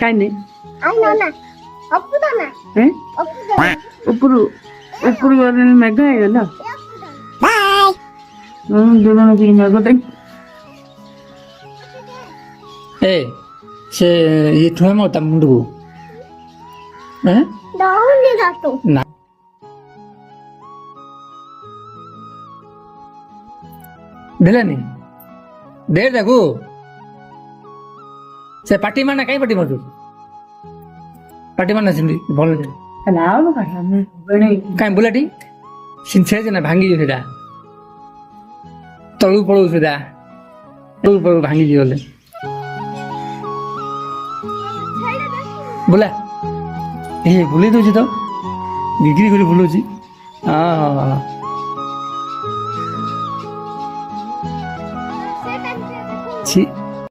काय नाही ଉପରୁ ଉପରୁ ମେଘ ହେଇଗଲା ମେଘ ए से ये ठुआ में होता मुंडू हैं ना दिला नहीं दे देखो से पार्टी माना कहीं पार्टी मत पार्टी माना सिंधी बोल कहीं बुलाटी सिंचे जना भांगी जो सीधा तलू पड़ू सीधा तलू पड़ू भांगी जो ले बोला ये भूली दूची तो डिग्री करी भूलुची हाँ छि